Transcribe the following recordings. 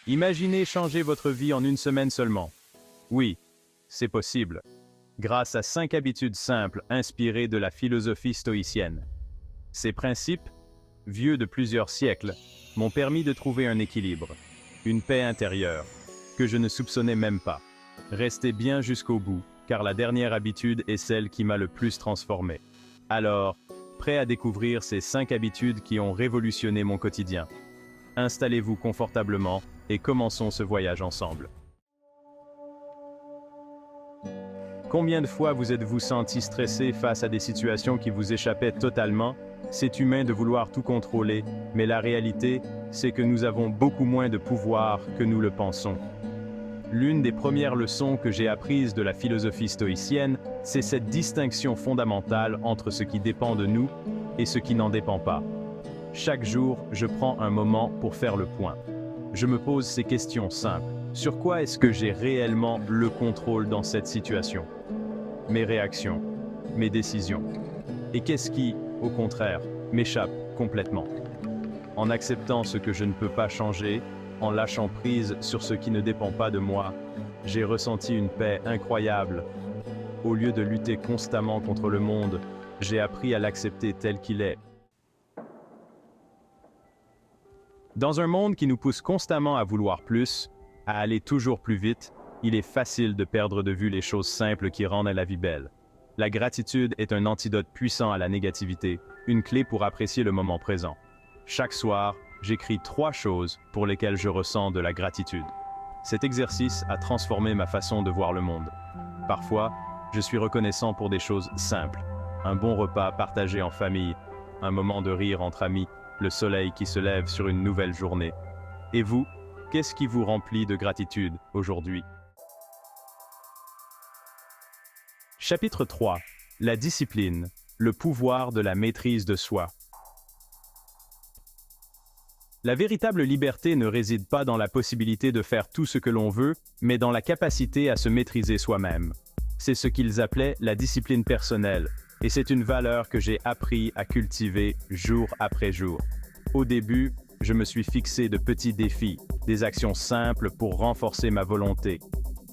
Imaginez changer votre vie en une semaine seulement. Oui, c'est possible, grâce à 5 habitudes simples inspirées de la philosophie stoïcienne. Ces principes, vieux de plusieurs siècles, m'ont permis de trouver un équilibre, une paix intérieure, que je ne soupçonnais même pas. Restez bien jusqu'au bout, car la dernière habitude est celle qui m'a le plus transformé. Alors, prêt à découvrir ces 5 habitudes qui ont révolutionné mon quotidien? Installez-vous confortablement et commençons ce voyage ensemble. Combien de fois vous êtes-vous senti stressé face à des situations qui vous échappaient totalement? C'est humain de vouloir tout contrôler, mais la réalité, c'est que nous avons beaucoup moins de pouvoir que nous le pensons. L'une des premières leçons que j'ai apprises de la philosophie stoïcienne, c'est cette distinction fondamentale entre ce qui dépend de nous et ce qui n'en dépend pas. Chaque jour, je prends un moment pour faire le point. Je me pose ces questions simples. Sur quoi est-ce que j'ai réellement le contrôle dans cette situation? Mes réactions, mes décisions. Et qu'est-ce qui, au contraire, m'échappe complètement? En acceptant ce que je ne peux pas changer, en lâchant prise sur ce qui ne dépend pas de moi, j'ai ressenti une paix incroyable. Au lieu de lutter constamment contre le monde, j'ai appris à l'accepter tel qu'il est. Dans un monde qui nous pousse constamment à vouloir plus, à aller toujours plus vite, il est facile de perdre de vue les choses simples qui rendent la vie belle. La gratitude est un antidote puissant à la négativité, une clé pour apprécier le moment présent. Chaque soir, j'écris 3 choses pour lesquelles je ressens de la gratitude. Cet exercice a transformé ma façon de voir le monde. Parfois, je suis reconnaissant pour des choses simples. Un bon repas partagé en famille, un moment de rire entre amis, le soleil qui se lève sur une nouvelle journée. Et vous, qu'est-ce qui vous remplit de gratitude aujourd'hui? Chapitre 3. La discipline, le pouvoir de la maîtrise de soi. La véritable liberté ne réside pas dans la possibilité de faire tout ce que l'on veut, mais dans la capacité à se maîtriser soi-même. C'est ce qu'ils appelaient la discipline personnelle, et c'est une valeur que j'ai appris à cultiver jour après jour. Au début, je me suis fixé de petits défis, des actions simples pour renforcer ma volonté.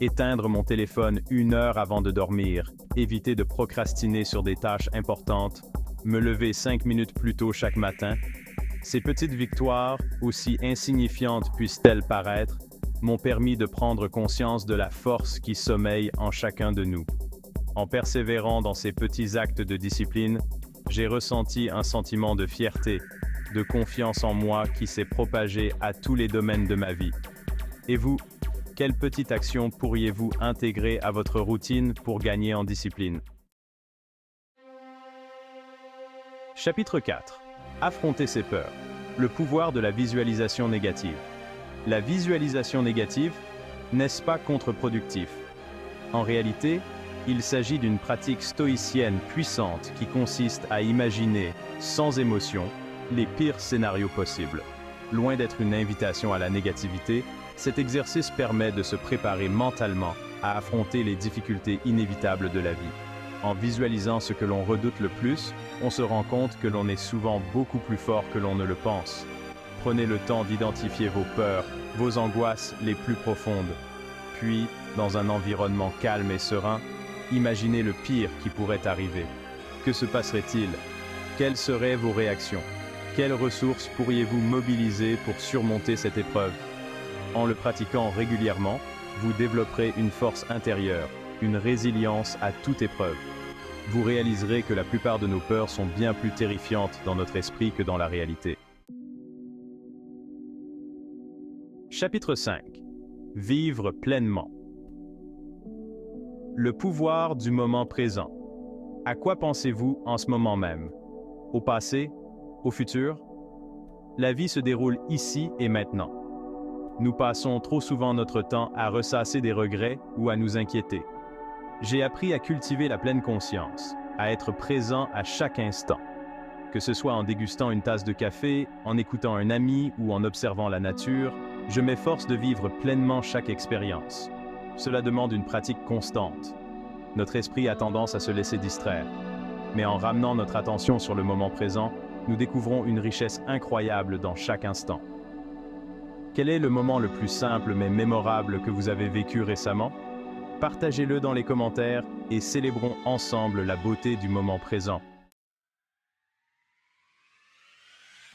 Éteindre mon téléphone 1 heure avant de dormir, éviter de procrastiner sur des tâches importantes, me lever 5 minutes plus tôt chaque matin. Ces petites victoires, aussi insignifiantes puissent-elles paraître, m'ont permis de prendre conscience de la force qui sommeille en chacun de nous. En persévérant dans ces petits actes de discipline, j'ai ressenti un sentiment de fierté, de confiance en moi qui s'est propagé à tous les domaines de ma vie. Et vous, quelle petite action pourriez-vous intégrer à votre routine pour gagner en discipline? Chapitre 4. Affronter ses peurs. Le pouvoir de la visualisation négative. La visualisation négative, n'est-ce pas contre-productif? En réalité, il s'agit d'une pratique stoïcienne puissante qui consiste à imaginer, sans émotion, les pires scénarios possibles. Loin d'être une invitation à la négativité, cet exercice permet de se préparer mentalement à affronter les difficultés inévitables de la vie. En visualisant ce que l'on redoute le plus, on se rend compte que l'on est souvent beaucoup plus fort que l'on ne le pense. Prenez le temps d'identifier vos peurs, vos angoisses les plus profondes. Puis, dans un environnement calme et serein, imaginez le pire qui pourrait arriver. Que se passerait-il? Quelles seraient vos réactions? Quelles ressources pourriez-vous mobiliser pour surmonter cette épreuve? En le pratiquant régulièrement, vous développerez une force intérieure, une résilience à toute épreuve. Vous réaliserez que la plupart de nos peurs sont bien plus terrifiantes dans notre esprit que dans la réalité. Chapitre 5. Vivre pleinement. Le pouvoir du moment présent. À quoi pensez-vous en ce moment même? Au passé? Au futur? La vie se déroule ici et maintenant. Nous passons trop souvent notre temps à ressasser des regrets ou à nous inquiéter. J'ai appris à cultiver la pleine conscience, à être présent à chaque instant. Que ce soit en dégustant une tasse de café, en écoutant un ami ou en observant la nature, je m'efforce de vivre pleinement chaque expérience. Cela demande une pratique constante. Notre esprit a tendance à se laisser distraire. Mais en ramenant notre attention sur le moment présent, nous découvrons une richesse incroyable dans chaque instant. Quel est le moment le plus simple mais mémorable que vous avez vécu récemment? Partagez-le dans les commentaires et célébrons ensemble la beauté du moment présent.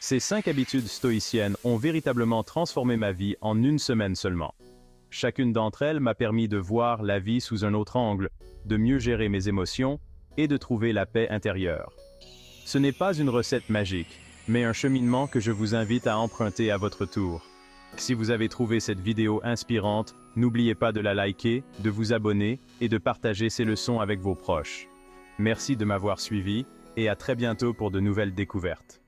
Ces 5 habitudes stoïciennes ont véritablement transformé ma vie en une semaine seulement. Chacune d'entre elles m'a permis de voir la vie sous un autre angle, de mieux gérer mes émotions et de trouver la paix intérieure. Ce n'est pas une recette magique, mais un cheminement que je vous invite à emprunter à votre tour. Si vous avez trouvé cette vidéo inspirante, n'oubliez pas de la liker, de vous abonner et de partager ces leçons avec vos proches. Merci de m'avoir suivi et à très bientôt pour de nouvelles découvertes.